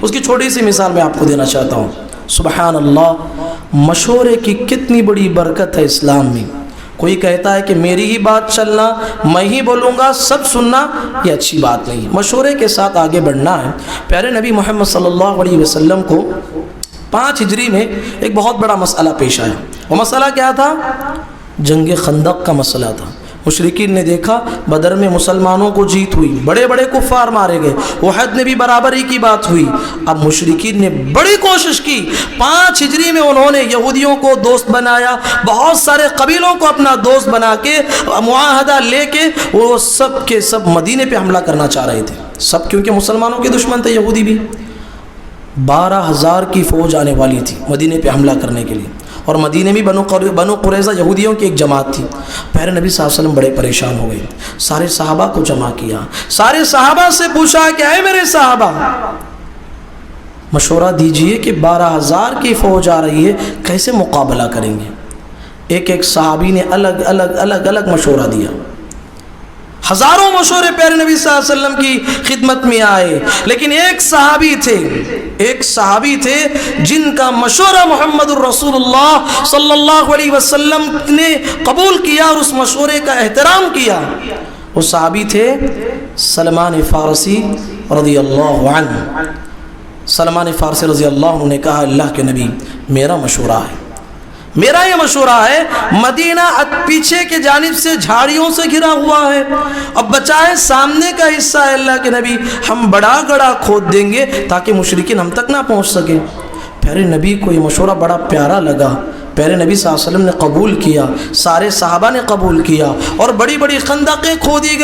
اس کی چھوٹی سی مثال میں آپ کو دینا چاہتا ہوں. سبحان اللہ, مشورے کی کتنی بڑی برکت ہے اسلام میں. کوئی کہتا ہے کہ میری ہی بات چلنا, میں ہی بولوں گا, سب سننا, یہ اچھی بات نہیں. مشورے کے ساتھ آگے بڑھنا ہے. پیارے نبی محمد صلی اللہ علیہ وسلم کو 5 ہجری میں ایک بہت بڑا مسئلہ پیش آیا. وہ مسئلہ کیا تھا؟ جنگ خندق کا مسئلہ تھا. مشرکین نے دیکھا بدر میں مسلمانوں کو جیت ہوئی, بڑے بڑے کفار مارے گئے, احد میں بھی برابری کی بات ہوئی. اب مشرکین نے بڑی کوشش کی. 5 ہجری میں انہوں نے یہودیوں کو دوست بنایا, بہت سارے قبیلوں کو اپنا دوست بنا کے معاہدہ لے کے وہ سب کے سب مدینے پہ حملہ کرنا چاہ رہے تھے. سب کیونکہ مسلمانوں کے دشمن تھے یہودی بھی. 12,000 کی فوج آنے والی تھی مدینے پہ حملہ کرنے کے لیے, اور مدینے میں بنو قریظہ یہودیوں کی ایک جماعت تھی. پیارے نبی صلی اللہ علیہ وسلم بڑے پریشان ہو گئے. سارے صحابہ کو جمع کیا, سارے صحابہ سے پوچھا کہ اے میرے صحابہ, مشورہ دیجئے کہ 12,000 کی فوج آ رہی ہے, کیسے مقابلہ کریں گے؟ ایک صحابی نے الگ مشورہ دیا. ہزاروں مشورے پیارے نبی صلی اللہ علیہ وسلم کی خدمت میں آئے, لیکن ایک صحابی تھے جن کا مشورہ محمد الرسول اللہ صلی اللہ علیہ وسلم نے قبول کیا اور اس مشورے کا احترام کیا. وہ صحابی تھے سلمان فارسی رضی اللہ عنہ. سلمان فارسی رضی اللہ عنہ نے کہا, اللہ کے نبی, میرا مشورہ ہے, میرا یہ مشورہ ہے, مدینہ پیچھے کے جانب سے جھاڑیوں سے گھرا ہوا ہے, اب بچائے سامنے کا حصہ ہے اللہ کے نبی, ہم بڑا گڑھا کھود دیں گے تاکہ مشرکین ہم تک نہ پہنچ سکے. پیارے نبی کو یہ مشورہ بڑا پیارا لگا. پیارے نبی صلی اللہ علیہ وسلم نے قبول کیا, سارے صحابہ نے قبول کیا, اور بڑی بڑی خندقیں کھودی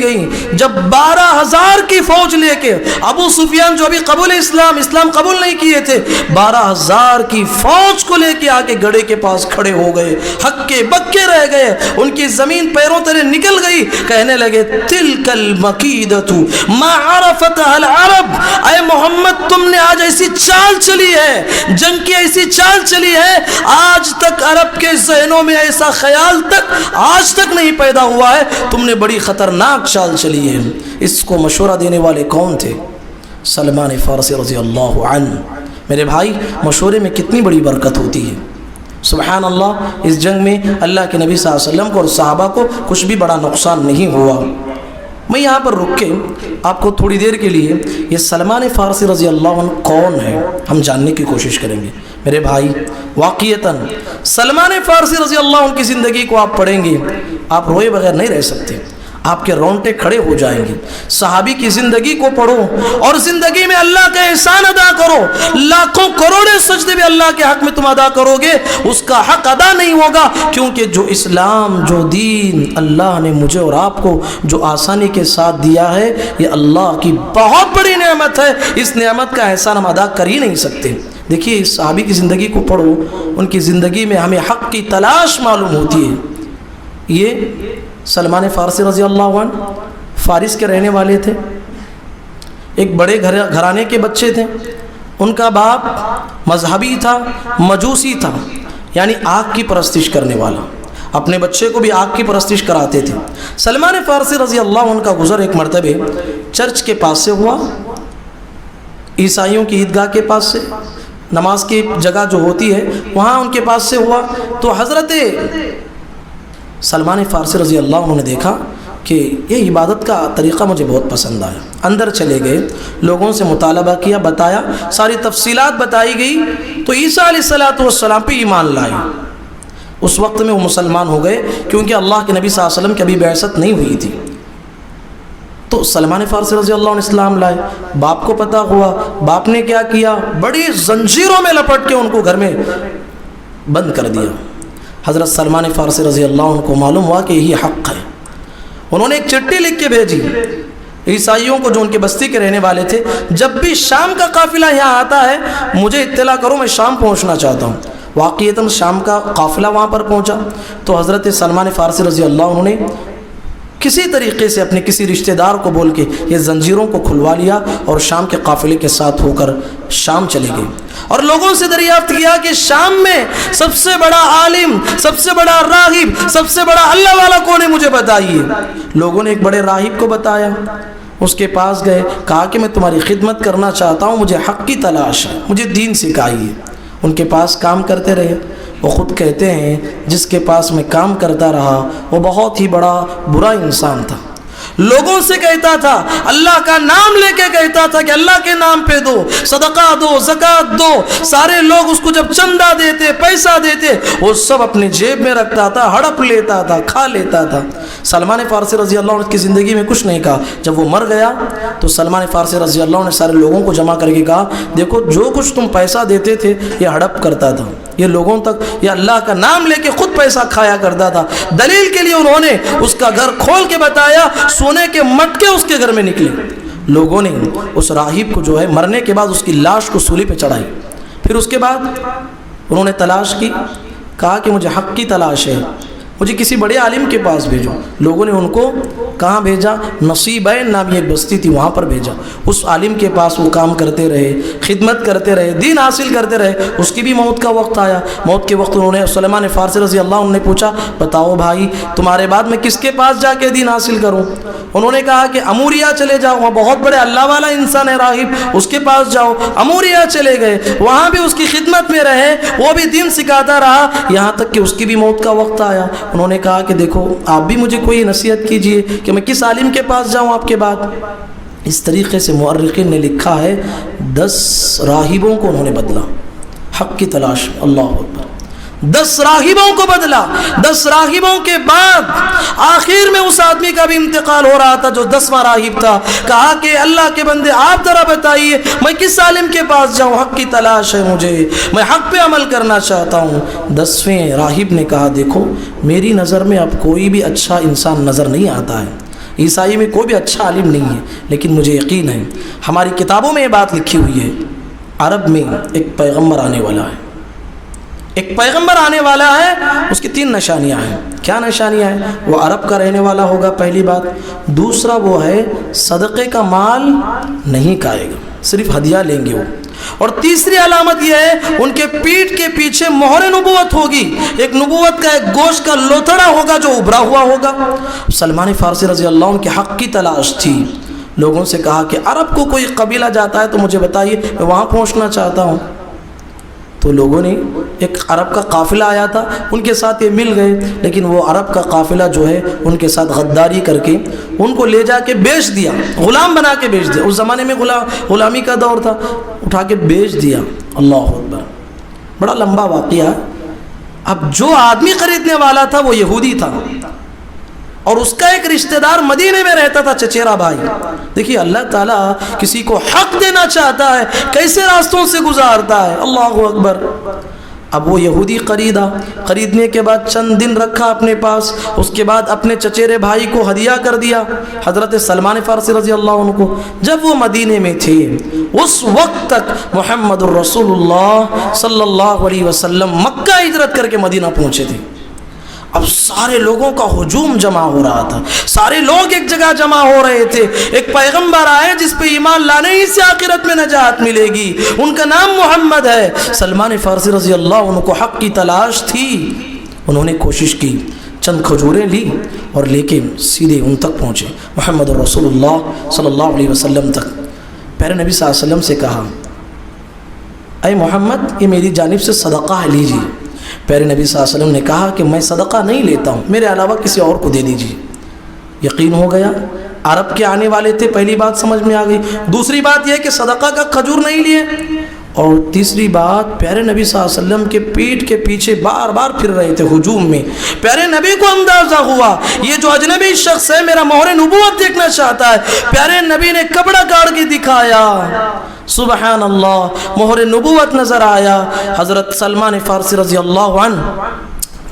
گئی. جب 12,000 کی فوج لے کے ابو سفیان جو ابھی اسلام قبول نہیں کیے تھے, 12,000 کی فوج کو لے کے آگے گڑھے کے پاس کھڑے ہو گئے, ہکے بکے رہ گئے, ان کی زمین پیروں تلے نکل گئی. کہنے لگے, تلک المکیدۃ ما عرفتها العرب, اے محمد تم نے آج ایسی چال چلی ہے, جنگ کی ایسی چال چلی ہے, آج تک عرب کے ذہنوں میں ایسا خیال تک آج تک نہیں پیدا ہوا ہے, تم نے بڑی خطرناک چال چلی ہے. اس کو مشورہ دینے والے کون تھے؟ سلمان فارسی رضی اللہ عنہ. میرے بھائی, مشورے میں کتنی بڑی برکت ہوتی ہے. سبحان اللہ, اس جنگ میں اللہ کے نبی صلی اللہ علیہ وسلم کو اور صحابہ کو کچھ بھی بڑا نقصان نہیں ہوا. میں یہاں پر رک کے آپ کو تھوڑی دیر کے لیے یہ سلمان فارسی رضی اللہ عنہ کون ہے ہم جاننے کی کوشش کریں گے. میرے بھائی, واقعتاً سلمان فارسی رضی اللہ عنہ کی زندگی کو آپ پڑھیں گے, آپ روئے بغیر نہیں رہ سکتے, آپ کے رونٹے کھڑے ہو جائیں گے. صحابی کی زندگی کو پڑھو اور زندگی میں اللہ کا احسان ادا کرو. لاکھوں کروڑے سجدے بھی اللہ کے حق میں تم ادا کرو گے, اس کا حق ادا نہیں ہوگا, کیونکہ جو اسلام, جو دین اللہ نے مجھے اور آپ کو جو آسانی کے ساتھ دیا ہے, یہ اللہ کی بہت بڑی نعمت ہے. اس نعمت کا احسان ہم ادا کر ہی نہیں سکتے. دیکھیے, اس صحابی کی زندگی کو پڑھو, ان کی زندگی میں ہمیں حق کی تلاش معلوم ہوتی ہے. یہ سلمان فارسی رضی اللہ عنہ فارس کے رہنے والے تھے, ایک بڑے گھرانے کے بچے تھے. ان کا باپ مذہبی تھا, مجوسی تھا, یعنی آگ کی پرستش کرنے والا. اپنے بچے کو بھی آگ کی پرستش کراتے تھے. سلمان فارسی رضی اللہ عنہ کا گزر ایک مرتبہ چرچ کے پاس سے ہوا, عیسائیوں کی عیدگاہ کے پاس سے, نماز کی جگہ جو ہوتی ہے وہاں ان کے پاس سے ہوا. تو حضرت سلمان فارسی رضی اللہ عنہ نے دیکھا کہ یہ عبادت کا طریقہ مجھے بہت پسند آیا. اندر چلے گئے, لوگوں سے مطالبہ کیا, بتایا, ساری تفصیلات بتائی گئی, تو عیسیٰ علیہ السلام پہ ایمان لائے. اس وقت میں وہ مسلمان ہو گئے, کیونکہ اللہ کے نبی صلی اللہ علیہ وسلم کی ابھی بعثت نہیں ہوئی تھی. تو سلمان فارسی رضی اللہ عنہ اسلام لائے. باپ کو پتہ ہوا, باپ نے کیا کیا, بڑی زنجیروں میں لپٹ کے ان کو گھر میں بند کر دیا. حضرت سلمان فارسی رضی اللہ عنہ کو معلوم ہوا کہ یہی حق ہے. انہوں نے ایک چٹھی لکھ کے بھیجی عیسائیوں کو جو ان کے بستی کے رہنے والے تھے, جب بھی شام کا قافلہ یہاں آتا ہے مجھے اطلاع کرو, میں شام پہنچنا چاہتا ہوں. واقعتاً شام کا قافلہ وہاں پر پہنچا تو حضرت سلمان فارسی رضی اللہ عنہ نے کسی طریقے سے اپنے کسی رشتہ دار کو بول کے یہ زنجیروں کو کھلوا لیا اور شام کے قافلے کے ساتھ ہو کر شام چلے گئے. اور لوگوں سے دریافت کیا کہ شام میں سب سے بڑا عالم, سب سے بڑا راہب, سب سے بڑا اللہ والا کون ہے, مجھے بتائیے. لوگوں نے ایک بڑے راہب کو بتایا. اس کے پاس گئے, کہا کہ میں تمہاری خدمت کرنا چاہتا ہوں, مجھے حق کی تلاش ہے, مجھے دین سکھائیے. ان کے پاس کام کرتے رہے. وہ خود کہتے ہیں جس کے پاس میں کام کرتا رہا وہ بہت ہی بڑا برا انسان تھا. لوگوں سے کہتا تھا, اللہ کا نام لے کے کہتا تھا کہ اللہ کے نام پہ دو, صدقہ دو, زکوٰۃ دو. سارے لوگ اس کو جب چندہ دیتے, پیسہ دیتے, وہ سب اپنے جیب میں رکھتا تھا, ہڑپ لیتا تھا, کھا لیتا تھا. سلمان فارسی رضی اللہ عنہ کی زندگی میں کچھ نہیں کہا. جب وہ مر گیا تو سلمان فارسی رضی اللہ عنہ نے سارے لوگوں کو جمع کر کے کہا, دیکھو جو کچھ تم پیسہ دیتے تھے یہ ہڑپ کرتا تھا, یہ لوگوں تک یہ اللہ کا نام لے کے خود پیسہ کھایا کرتا تھا. دلیل کے لیے انہوں نے اس کا گھر کھول کے بتایا, سونے کے مٹکے اس کے گھر میں نکلے. لوگوں نے اس راہب کو جو ہے مرنے کے بعد اس کی لاش کو سولی پہ چڑھائی. پھر اس کے بعد انہوں نے تلاش کی, کہا کہ مجھے حق کی تلاش ہے, مجھے کسی بڑے عالم کے پاس بھیجو. لوگوں نے ان کو کہاں بھیجا؟ نصیبین نامی ایک بستی تھی, وہاں پر بھیجا. اس عالم کے پاس وہ کام کرتے رہے, خدمت کرتے رہے, دین حاصل کرتے رہے. اس کی بھی موت کا وقت آیا. موت کے وقت انہوں نے سلمان فارسی رضی اللہ عنہ نے پوچھا, بتاؤ بھائی تمہارے بعد میں کس کے پاس جا کے دین حاصل کروں؟ انہوں نے کہا کہ اموریا چلے جاؤ, وہاں بہت بڑے اللہ والا انسان ہے راہب, اس کے پاس جاؤ. اموریا چلے گئے, وہاں بھی اس کی خدمت میں رہے, وہ بھی دین سکھاتا رہا, یہاں تک کہ اس کی بھی موت کا وقت آیا. انہوں نے کہا کہ دیکھو آپ بھی مجھے کوئی نصیحت کیجئے کہ میں کس عالم کے پاس جاؤں آپ کے بعد. اس طریقے سے مورخین نے لکھا ہے 10 راہبوں کو انہوں نے بدلا حق کی تلاش. اللہ اکبر, 10 راہبوں کو بدلا. 10 راہبوں کے بعد آخر میں اس آدمی کا بھی انتقال ہو رہا تھا جو 10واں راہب تھا. کہا کہ اللہ کے بندے آپ ذرا بتائیے میں کس عالم کے پاس جاؤں, حق کی تلاش ہے مجھے, میں حق پہ عمل کرنا چاہتا ہوں. 10ویں راہب نے کہا دیکھو میری نظر میں اب کوئی بھی اچھا انسان نظر نہیں آتا ہے, عیسائی میں کوئی بھی اچھا عالم نہیں ہے, لیکن مجھے یقین ہے ہماری کتابوں میں یہ بات لکھی ہوئی ہے, عرب میں ایک پیغمبر آنے والا ہے. ایک پیغمبر آنے والا ہے, اس کی 3 نشانیاں ہیں. کیا نشانیاں ہیں؟ وہ عرب کا رہنے والا ہوگا, پہلی بات. دوسرا وہ ہے صدقے کا مال نہیں کھائے گا, صرف ہدیہ لیں گے وہ. اور تیسری علامت یہ ہے ان کے پیٹھ کے پیچھے مہر نبوت ہوگی, ایک نبوت کا ایک گوشت کا لوتھڑا ہوگا جو ابھرا ہوا ہوگا. سلمان فارسی رضی اللہ عنہ کے حق کی تلاش تھی. لوگوں سے کہا کہ عرب کو کوئی قبیلہ جاتا ہے تو مجھے بتائیے, میں وہاں پہنچنا چاہتا ہوں. تو لوگوں نے ایک عرب کا قافلہ آیا تھا, ان کے ساتھ یہ مل گئے, لیکن وہ عرب کا قافلہ جو ہے ان کے ساتھ غداری کر کے ان کو لے جا کے بیچ دیا, غلام بنا کے بیچ دیا. اس زمانے میں غلامی کا دور تھا, اٹھا کے بیچ دیا. اللہ اکبر, بڑا لمبا واقعہ. اب جو آدمی خریدنے والا تھا وہ یہودی تھا, اور اس کا ایک رشتہ دار مدینے میں رہتا تھا, چچیرا بھائی. دیکھیے اللہ تعالیٰ کسی کو حق دینا چاہتا ہے کیسے راستوں سے گزارتا ہے. اللہ اکبر. اب وہ یہودی خریدنے کے بعد چند دن رکھا اپنے پاس, اس کے بعد اپنے چچیرے بھائی کو ہدیہ کر دیا حضرت سلمان فارسی رضی اللہ عنہ کو. جب وہ مدینے میں تھے اس وقت تک محمد الرسول اللہ صلی اللہ علیہ وسلم مکہ ہجرت کر کے مدینہ پہنچے تھے. اب سارے لوگوں کا ہجوم جمع ہو رہا تھا, سارے لوگ ایک جگہ جمع ہو رہے تھے. ایک پیغمبر آئے جس پہ ایمان لانے ہی سے آخرت میں نجات ملے گی, ان کا نام محمد ہے. سلمان فارسی رضی اللہ عنہ کو حق کی تلاش تھی. انہوں نے کوشش کی, چند کھجوریں لی اور لے کے سیدھے ان تک پہنچے, محمد رسول اللہ صلی اللہ علیہ وسلم تک. پیارے نبی صلی اللہ علیہ وسلم سے کہا, اے محمد یہ میری جانب سے صدقہ ہے, لیجیے. پیارے نبی صلی اللہ علیہ وسلم نے کہا کہ میں صدقہ نہیں لیتا ہوں, میرے علاوہ کسی اور کو دے دیجیے. یقین ہو گیا, عرب کے آنے والے تھے, پہلی بات سمجھ میں آ گئی. دوسری بات یہ کہ صدقہ کا کھجور نہیں لیے, اور تیسری بات پیارے نبی صلی اللہ علیہ وسلم کے پیٹھ کے پیچھے بار بار پھر رہے تھے ہجوم میں. پیارے نبی کو اندازہ ہوا یہ جو اجنبی شخص ہے میرا مہر نبوت دیکھنا چاہتا ہے. پیارے نبی نے کپڑا کاڑ کے دکھایا, سبحان اللہ, مہر نبوت نظر آیا. حضرت سلمان فارسی رضی اللہ عنہ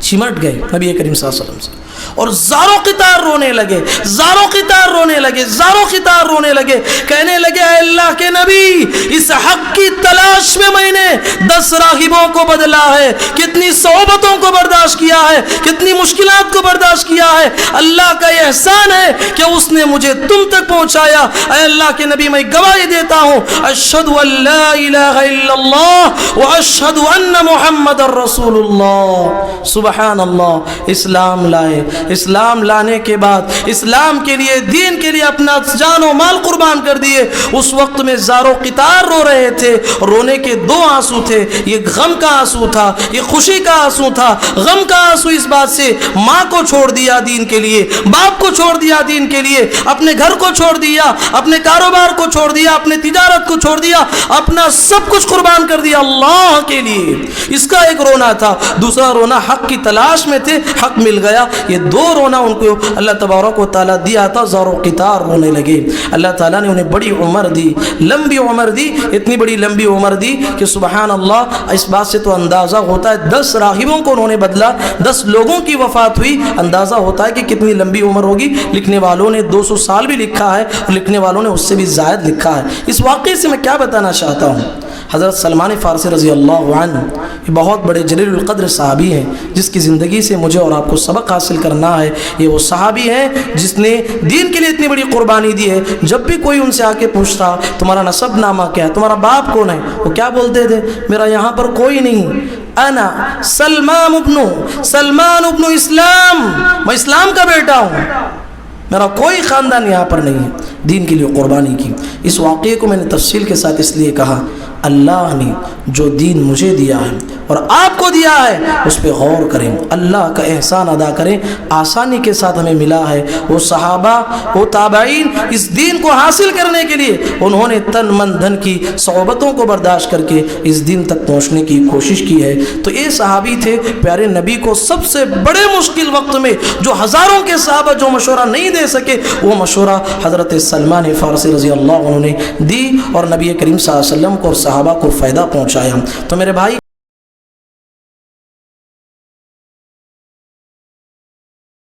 چمٹ گئے نبی کریم صلی اللہ علیہ وسلم سے, اور زارو قطار رونے لگے, زارو قطار رونے لگے, زارو قطار رونے لگے. کہنے لگے اے اللہ کے نبی, اس حق کی تلاش میں میں نے 10 راہبوں کو بدلا ہے, کتنی صعوبتوں کو برداشت کیا ہے, کتنی مشکلات کو برداشت کیا ہے. اللہ کا یہ احسان ہے کہ اس نے مجھے تم تک پہنچایا. اے اللہ کے نبی میں گواہی دیتا ہوں, اشہد ان لا الہ الا اللہ واشہد ان محمد الرسول اللہ. سبحان اللہ, اسلام لائے, اسلام لانے کے بعد اسلام کے لیے دین کے لیے اپنا جان و مال قربان کر دیے، اس وقت میں زارو قطار رو رہے تھے۔ رونے کے دو آنسو تھے، یہ غم کا آنسو تھا، یہ خوشی کا آنسو تھا۔ غم کا آنسو اس بات سے ماں کو چھوڑ دیا دین کے لیے، باپ کو چھوڑ دیا دین کے لیے، اپنے گھر کو چھوڑ دیا، اپنے کاروبار کو چھوڑ دیا، اپنے تجارت کو چھوڑ دیا، اپنا سب کچھ قربان کر دیا اللہ کے لیے۔ اس کا ایک رونا تھا، دوسرا رونا حق کی تلاش میں تھے، حق مل گیا۔ یہ دو رونا ان کو اللہ تبارک و تعالیٰ دیا تھا، زار و قطار رونے لگے۔ اللہ تعالیٰ نے انہیں بڑی عمر دی، لمبی عمر دی، اتنی بڑی لمبی عمر دی کہ سبحان اللہ، اس بات سے تو اندازہ ہوتا ہے 10 راہبوں کو انہوں نے بدلا، 10 لوگوں کی وفات ہوئی، اندازہ ہوتا ہے کہ کتنی لمبی عمر ہوگی۔ لکھنے والوں نے 200 سال بھی لکھا ہے اور لکھنے والوں نے اس سے بھی زائد لکھا ہے۔ اس واقعے سے میں کیا بتانا چاہتا ہوں، حضرت سلمان فارسی رضی اللہ عنہ یہ بہت بڑے جلیل القدر صحابی ہیں، جس کی زندگی سے مجھے اور آپ کو سبق حاصل کرنا ہے۔ یہ وہ صحابی ہیں جس نے دین کے لیے اتنی بڑی قربانی دی ہے۔ جب بھی کوئی ان سے آ کے پوچھتا تمہارا نسب نامہ کیا ہے، تمہارا باپ کون ہے، وہ کیا بولتے تھے؟ میرا یہاں پر کوئی نہیں، انا سلمان ابن اسلام، میں اسلام کا بیٹا ہوں، میرا کوئی خاندان یہاں پر نہیں ہے۔ دین کے لیے قربانی کی۔ اس واقعے کو میں نے تفصیل کے ساتھ اس لیے کہا، اللہ نے جو دین مجھے دیا ہے اور آپ کو دیا ہے اس پہ غور کریں، اللہ کا احسان ادا کریں۔ آسانی کے ساتھ ہمیں ملا ہے۔ وہ صحابہ، وہ تابعین اس دین کو حاصل کرنے کے لیے انہوں نے تن من دھن کی صعوبتوں کو برداشت کر کے اس دین تک پہنچنے کی کوشش کی ہے۔ تو یہ صحابی تھے، پیارے نبی کو سب سے بڑے مشکل وقت میں جو ہزاروں کے صحابہ جو مشورہ نہیں دے سکے، وہ مشورہ حضرت سلمان فارسی رضی اللہ عنہ نے دی اور نبی کریم صلی اللہ علیہ وسلم کو اور صحابہ کو فائدہ پہنچایا۔ تو میرے بھائی